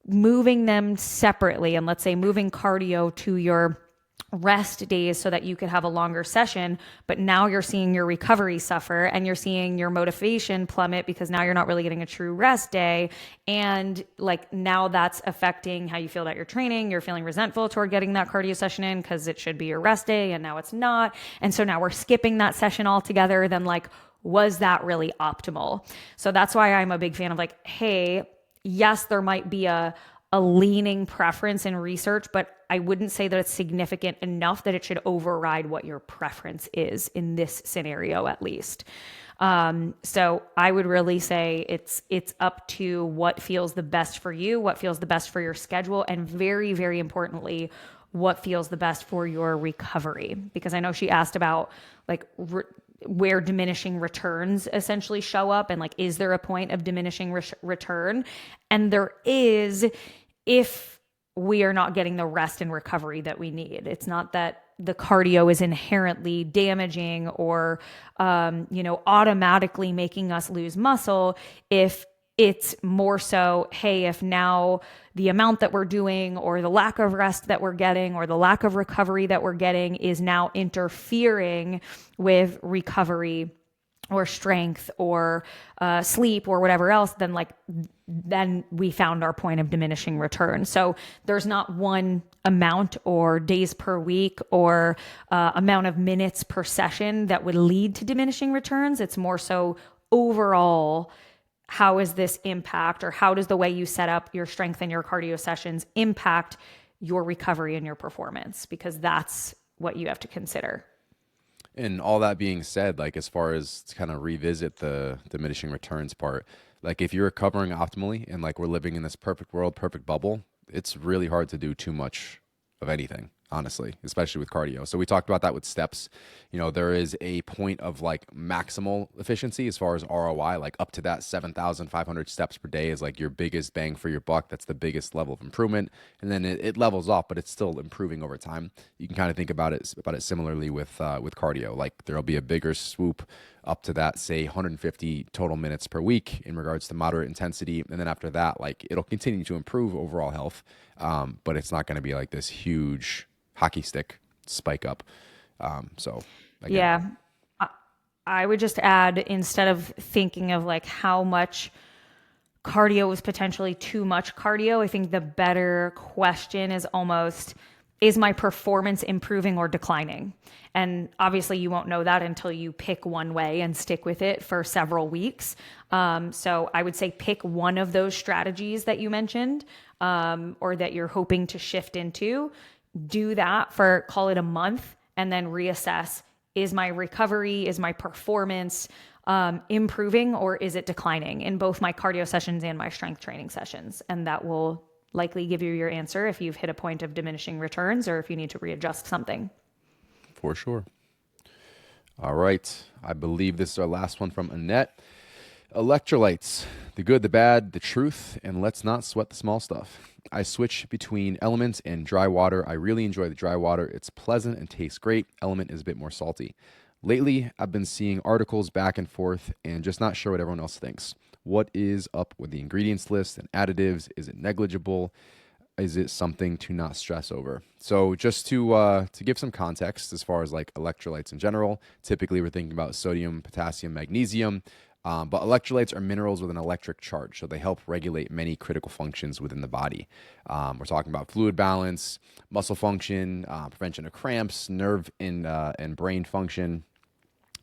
moving them separately, and let's say moving cardio to your rest days so that you could have a longer session, but now you're seeing your recovery suffer and you're seeing your motivation plummet because now you're not really getting a true rest day. And like now that's affecting how you feel about your training. You're feeling resentful toward getting that cardio session in because it should be your rest day and now it's not. And so now we're skipping that session altogether. Then like, was that really optimal? So that's why I'm a big fan of like, hey, yes, there might be a leaning preference in research, but I wouldn't say that it's significant enough that it should override what your preference is in this scenario, at least. So I would really say it's up to what feels the best for you, what feels the best for your schedule, and very, very importantly, what feels the best for your recovery. Because I know she asked about like where diminishing returns essentially show up and like, is there a point of diminishing return? And there is, if we are not getting the rest and recovery that we need. It's not that the cardio is inherently damaging or, automatically making us lose muscle. If it's more so, hey, if now the amount that we're doing or the lack of rest that we're getting or the lack of recovery that we're getting is now interfering with recovery or strength or sleep or whatever else, then we found our point of diminishing return. So there's not one amount or days per week or amount of minutes per session that would lead to diminishing returns. It's more so overall, how is this impact, or how does the way you set up your strength and your cardio sessions impact your recovery and your performance? Because that's what you have to consider. And all that being said, like as far as to kind of revisit the diminishing returns part, like if you're recovering optimally and like we're living in this perfect world, perfect bubble, it's really hard to do too much of anything, honestly, especially with cardio. So we talked about that with steps. There is a point of like maximal efficiency as far as ROI, like up to that 7,500 steps per day is like your biggest bang for your buck. That's the biggest level of improvement. And then it levels off, but it's still improving over time. You can kind of think about it similarly with cardio. Like there'll be a bigger swoop up to that, say 150 total minutes per week in regards to moderate intensity. And then after that, like it'll continue to improve overall health. But it's not going to be like this huge hockey stick spike up. So again. Yeah. I would just add, instead of thinking of like how much cardio is potentially too much cardio, I think the better question is almost, is my performance improving or declining? And obviously you won't know that until you pick one way and stick with it for several weeks. So I would say pick one of those strategies that you mentioned, or that you're hoping to shift into. Do that for, call it a month, and then reassess. Is my recovery, is my performance improving, or is it declining in both my cardio sessions and my strength training sessions? And that will likely give you your answer if you've hit a point of diminishing returns or if you need to readjust something. For sure. All right. I believe this is our last one from Annette. Electrolytes, the good, the bad, the truth, and let's not sweat the small stuff. I switch between Element and dry water. I really enjoy the dry water. It's pleasant and tastes great. Element is a bit more salty. Lately, I've been seeing articles back and forth and just not sure what everyone else thinks. What is up with the ingredients list and additives? Is it negligible? Is it something to not stress over? So just to give some context as far as like electrolytes in general, typically we're thinking about sodium, potassium, magnesium. But electrolytes are minerals with an electric charge, so they help regulate many critical functions within the body. We're talking about fluid balance, muscle function, prevention of cramps, nerve and brain function,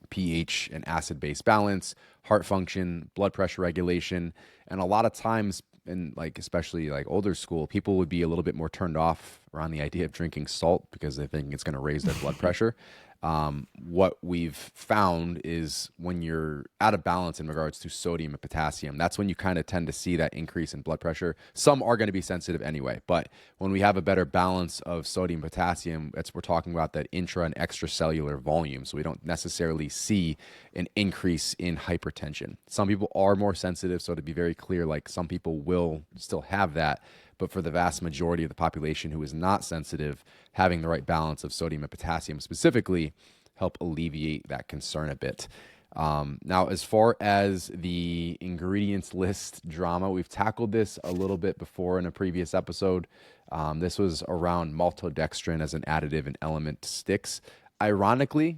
pH and acid-base balance, heart function, blood pressure regulation. And a lot of times, and like especially like older school, people would be a little bit more turned off around the idea of drinking salt because they think it's going to raise their blood pressure. what we've found is when you're out of balance in regards to sodium and potassium, that's when you kind of tend to see that increase in blood pressure. Some are going to be sensitive anyway, but when we have a better balance of sodium potassium, we're talking about that intra and extracellular volume. So we don't necessarily see an increase in hypertension. Some people are more sensitive. So to be very clear, like some people will still have that. But for the vast majority of the population who is not sensitive, having the right balance of sodium and potassium specifically help alleviate that concern a bit. Now, as far as the ingredients list drama, we've tackled this a little bit before in a previous episode. This was around maltodextrin as an additive and element to sticks. Ironically,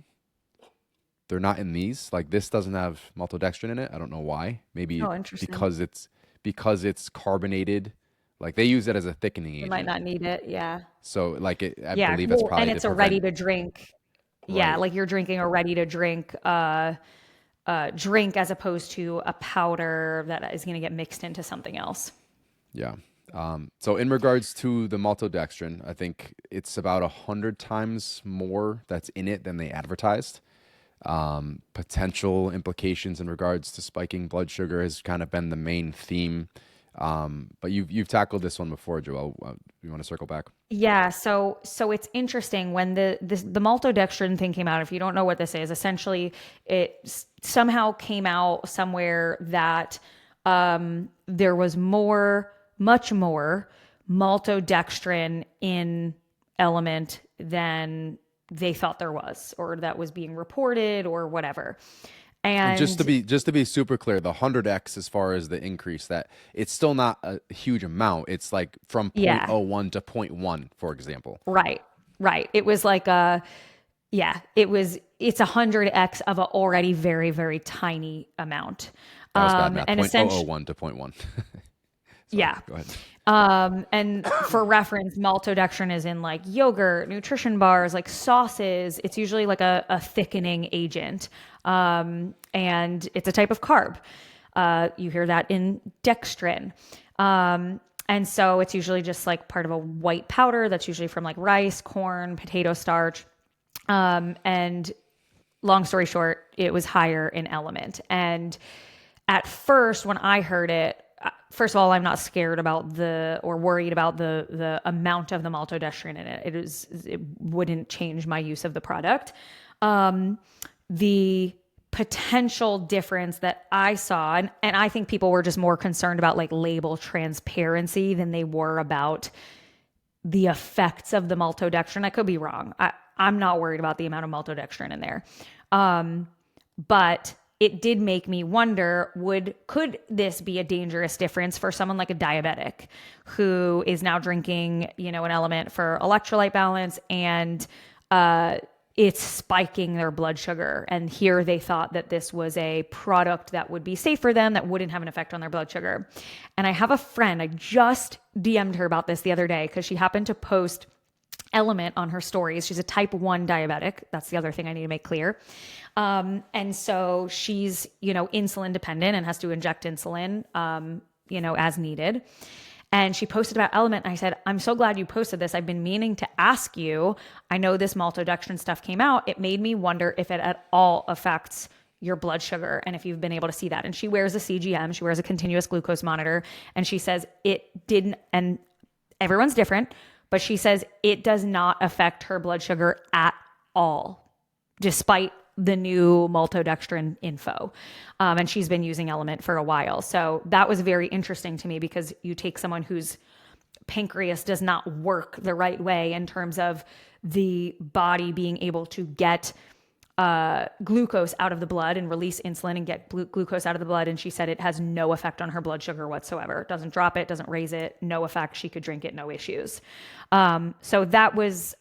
they're not in these. Like this doesn't have maltodextrin in it. I don't know why. Maybe Oh, interesting. because it's carbonated. Like they use it as a thickening You might agent. not need it. Yeah. So like I Yeah. believe that's Well, and probably to it's a ready prevent, to drink. Yeah. right. Like you're drinking a ready to drink drink as opposed to a powder that is going to get mixed into something else. Yeah. So in regards to the maltodextrin, I think it's about 100 times more that's in it than they advertised. Potential implications in regards to spiking blood sugar has kind of been the main theme. But you've tackled this one before, Joel. You want to circle back? Yeah, so it's interesting when the maltodextrin thing came out. If you don't know what this is, essentially somehow came out somewhere that there was much more maltodextrin in element than they thought there was, or that was being reported, or whatever. And And just to be super clear, the 100x as far as the increase, that it's still not a huge amount. It's like from zero point yeah, zero 0.01 to zero point 0.1, for example. right, right. It was like it's 100x of an already very, very tiny amount. That was bad math. And Point zero zero essentially, 0.001 to zero point 0.1. Sorry, yeah. go ahead. And for reference, maltodextrin is in like yogurt, nutrition bars, like sauces. It's usually like a thickening agent. And it's a type of carb. You hear that in dextrin. And so it's usually just like part of a white powder that's usually from like rice, corn, potato starch. And long story short, it was higher in element. And at first, when I heard it, first of all, I'm not scared about or worried about the amount of the maltodextrin in it. It wouldn't change my use of the product. The potential difference that I saw, and I think people were just more concerned about like label transparency than they were about the effects of the maltodextrin. I could be wrong. I'm not worried about the amount of maltodextrin in there. But it did make me wonder, could this be a dangerous difference for someone like a diabetic who is now drinking, an element for electrolyte balance, and it's spiking their blood sugar. And here they thought that this was a product that would be safe for them, that wouldn't have an effect on their blood sugar. And I have a friend, I just DM'd her about this the other day because she happened to post element on her stories. She's a type 1 diabetic. That's the other thing I need to make clear. And so she's, insulin dependent and has to inject insulin, as needed. And she posted about element. And I said, I'm so glad you posted this. I've been meaning to ask you. I know this maltodextrin stuff came out. It made me wonder if it at all affects your blood sugar and if you've been able to see that. And she wears a CGM. She wears a continuous glucose monitor. And she says it didn't, and everyone's different, but she says it does not affect her blood sugar at all, despite the new maltodextrin info. And she's been using element for a while. So that was very interesting to me because you take someone whose pancreas does not work the right way in terms of the body being able to get glucose out of the blood and release insulin and get glucose out of the blood. And she said it has no effect on her blood sugar whatsoever. It doesn't drop it, doesn't raise it, no effect. She could drink it, no issues. So that was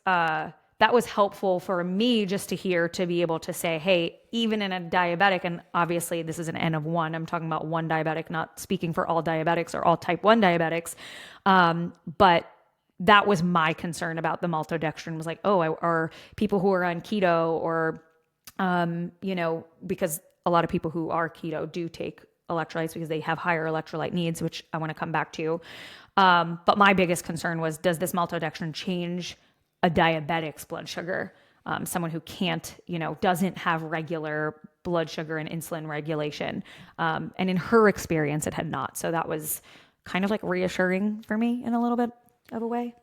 helpful for me just to hear, to be able to say, hey, even in a diabetic, and obviously this is an N of one, I'm talking about one diabetic, not speaking for all diabetics or all type 1 diabetics. But that was my concern about the maltodextrin, was like, oh, are people who are on keto or, because a lot of people who are keto do take electrolytes because they have higher electrolyte needs, which I want to come back to. But my biggest concern was, does this maltodextrin change a diabetic's blood sugar? someone who can't, doesn't have regular blood sugar and insulin regulation. And in her experience, it had not. So that was kind of like reassuring for me in a little bit of a way.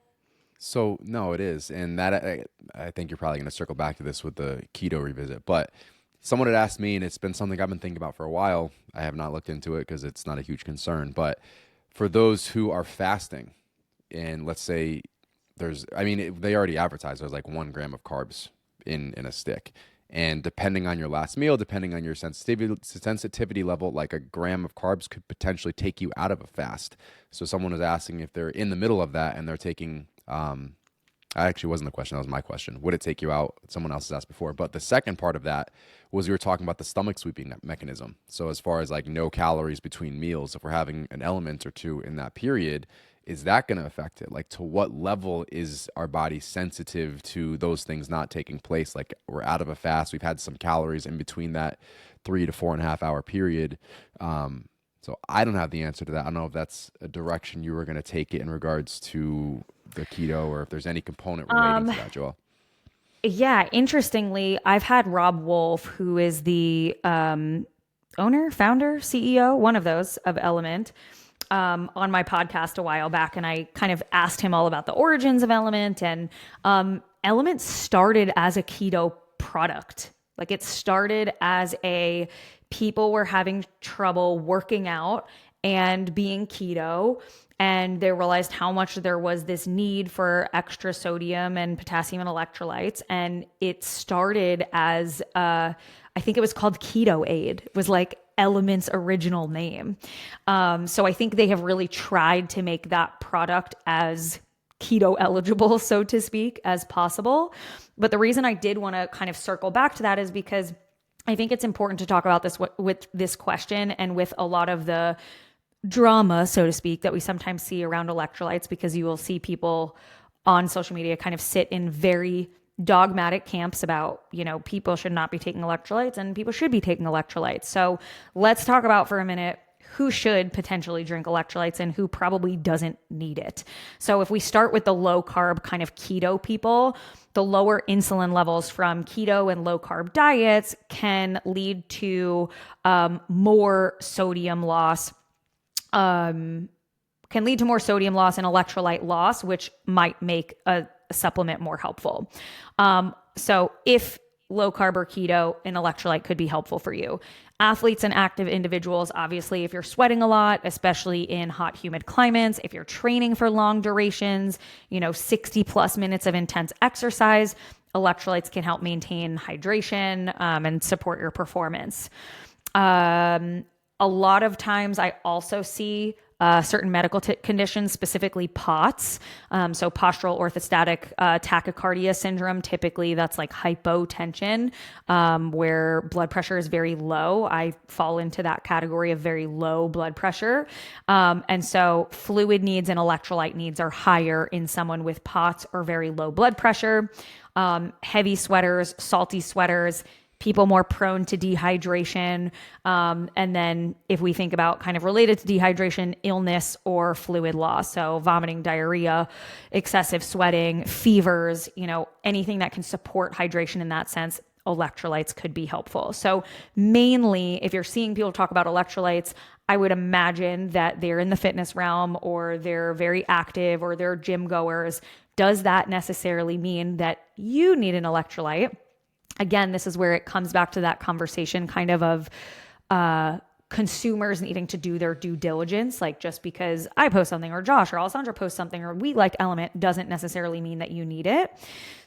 So no, it is, and that I think you're probably going to circle back to this with the keto revisit. But someone had asked me, and it's been something I've been thinking about for a while. I have not looked into it because it's not a huge concern. But for those who are fasting, and let's say they already advertise there's like 1 gram of carbs in a stick. And depending on your last meal, depending on your sensitivity level, like a gram of carbs could potentially take you out of a fast. So someone was asking if they're in the middle of that and they're taking, actually wasn't the question, that was my question. Would it take you out? Someone else has asked before. But the second part of that was we were talking about the stomach sweeping mechanism. So as far as like no calories between meals, if we're having an element or two in that period, is that going to affect it? Like, to what level is our body sensitive to those things not taking place? Like, we're out of a fast, we've had some calories in between that 3 to 4.5 hour period. So I don't have the answer to that. I don't know if that's a direction you were going to take it in regards to the keto, or if there's any component relating to that, Joel. Yeah, interestingly, I've had Rob Wolf, who is the owner, founder, CEO, one of those of Element, on my podcast a while back, and I kind of asked him all about the origins of Element. And Element started as a keto product. Like, it started as people were having trouble working out and being keto, and they realized how much there was this need for extra sodium and potassium and electrolytes. And it started as, I think it was called Keto Aid. It was like Element's original name. So I think they have really tried to make that product as keto eligible, so to speak, as possible. But the reason I did want to kind of circle back to that is because I think it's important to talk about this with this question and with a lot of the drama, so to speak, that we sometimes see around electrolytes, because you will see people on social media kind of sit in very dogmatic camps about, people should not be taking electrolytes and people should be taking electrolytes. So let's talk about for a minute who should potentially drink electrolytes and who probably doesn't need it. So if we start with the low carb kind of keto people, the lower insulin levels from keto and low carb diets can lead to more sodium loss, and electrolyte loss, which might make a supplement more helpful. So if low carb or keto, an electrolyte could be helpful for you. Athletes and active individuals, obviously, if you're sweating a lot, especially in hot, humid climates, if you're training for long durations, 60 plus minutes of intense exercise, electrolytes can help maintain hydration and support your performance. A lot of times I also see certain medical conditions, specifically POTS. So postural orthostatic tachycardia syndrome. Typically that's like hypotension, where blood pressure is very low. I fall into that category of very low blood pressure. And so fluid needs and electrolyte needs are higher in someone with POTS or very low blood pressure. Heavy sweaters, salty sweaters, people more prone to dehydration. And then if we think about kind of related to dehydration, illness or fluid loss. So vomiting, diarrhea, excessive sweating, fevers, anything that can support hydration in that sense, electrolytes could be helpful. So mainly if you're seeing people talk about electrolytes, I would imagine that they're in the fitness realm or they're very active or they're gym goers. Does that necessarily mean that you need an electrolyte? Again, this is where it comes back to that conversation kind of consumers needing to do their due diligence. Like, just because I post something or Josh or Alessandra posts something or we like Element doesn't necessarily mean that you need it.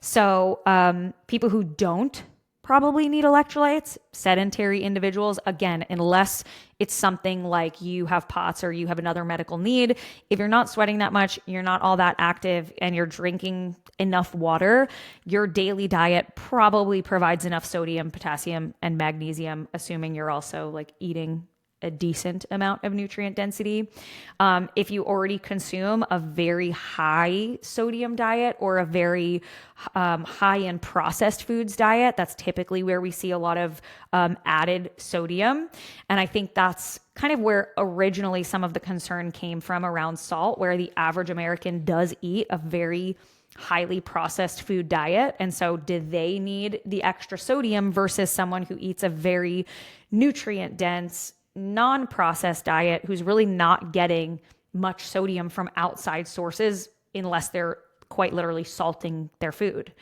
So people who don't probably need electrolytes, sedentary individuals, again, unless it's something like you have POTS or you have another medical need. If you're not sweating that much, you're not all that active, and you're drinking enough water, your daily diet probably provides enough sodium, potassium, and magnesium, assuming you're also like eating a decent amount of nutrient density. If you already consume a very high sodium diet or a very high in processed foods diet, that's typically where we see a lot of added sodium. And I think that's kind of where originally some of the concern came from around salt, where the average American does eat a very highly processed food diet. And so do they need the extra sodium versus someone who eats a very nutrient dense, non-processed diet who's really not getting much sodium from outside sources unless they're quite literally salting their food.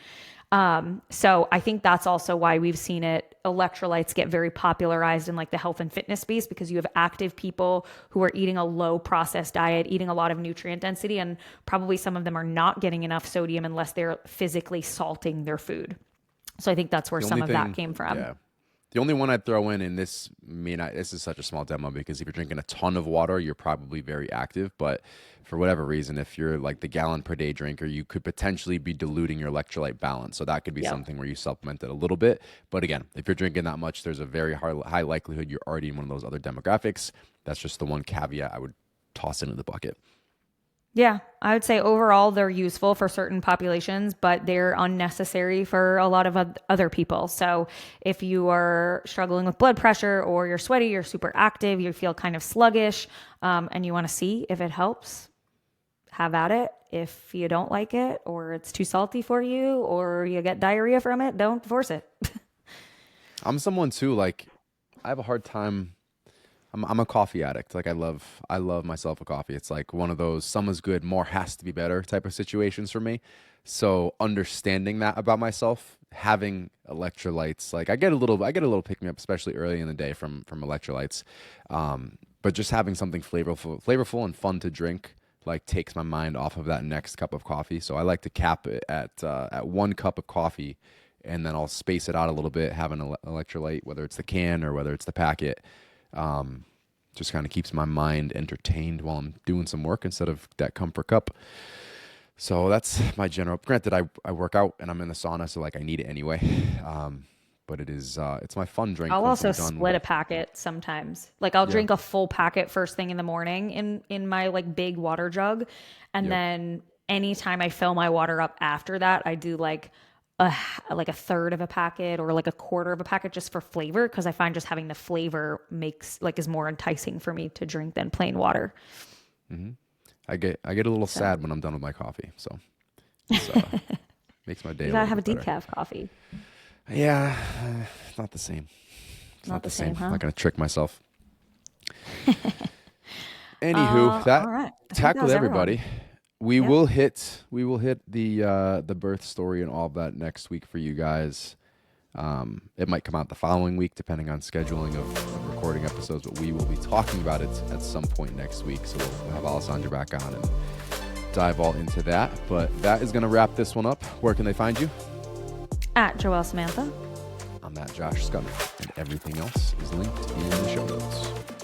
So I think that's also why we've seen electrolytes get very popularized in like the health and fitness space, because you have active people who are eating a low processed diet, eating a lot of nutrient density, and probably some of them are not getting enough sodium unless they're physically salting their food. So I think that's where some of that came from. Yeah. The only one I'd throw in this, this is such a small demo because if you're drinking a ton of water, you're probably very active. But for whatever reason, if you're like the gallon per day drinker, you could potentially be diluting your electrolyte balance. So that could be something where you supplement it a little bit. But again, if you're drinking that much, there's a very high likelihood you're already in one of those other demographics. That's just the one caveat I would toss into the bucket. Yeah, I would say overall they're useful for certain populations, but they're unnecessary for a lot of other people. So if you are struggling with blood pressure or you're sweaty, you're super active, you feel kind of sluggish, and you want to see if it helps, have at it. If you don't like it or it's too salty for you or you get diarrhea from it, don't force it. I'm someone too, like I have a hard time. I'm a coffee addict. Like I love myself a coffee. It's like one of those some is good, more has to be better type of situations for me. So understanding that about myself, having electrolytes, like I get a little pick me up, especially early in the day from electrolytes. But just having something flavorful and fun to drink, like takes my mind off of that next cup of coffee. So I like to cap it at 1 cup of coffee, and then I'll space it out a little bit, have an electrolyte, whether it's the can or whether it's the packet. Just kind of keeps my mind entertained while I'm doing some work instead of that comfort cup. So that's my general. Granted, I work out and I'm in the sauna, so like I need it anyway. But it's my fun drink. I'll also split a packet sometimes. Like I'll drink a full packet first thing in the morning in my like big water jug, and then anytime I fill my water up after that, I do like a third of a packet or like a quarter of a packet just for flavor, because I find just having the flavor is more enticing for me to drink than plain water. Mm-hmm. I get a little sad when I'm done with my coffee, so it's, makes my day. You gotta have a better. decaf coffee. Yeah, it's not the same. It's not the same. Huh? I'm not gonna trick myself. Anywho, that tackled everybody. Everyone. We will hit the birth story and all of that next week for you guys. It might come out the following week depending on scheduling of recording episodes, but we will be talking about it at some point next week. So we'll have Alessandra back on and dive all into that. But that is going to wrap this one up. Where can they find you? At Joelle Samantha. I'm at Josh Scudder, and everything else is linked in the show notes.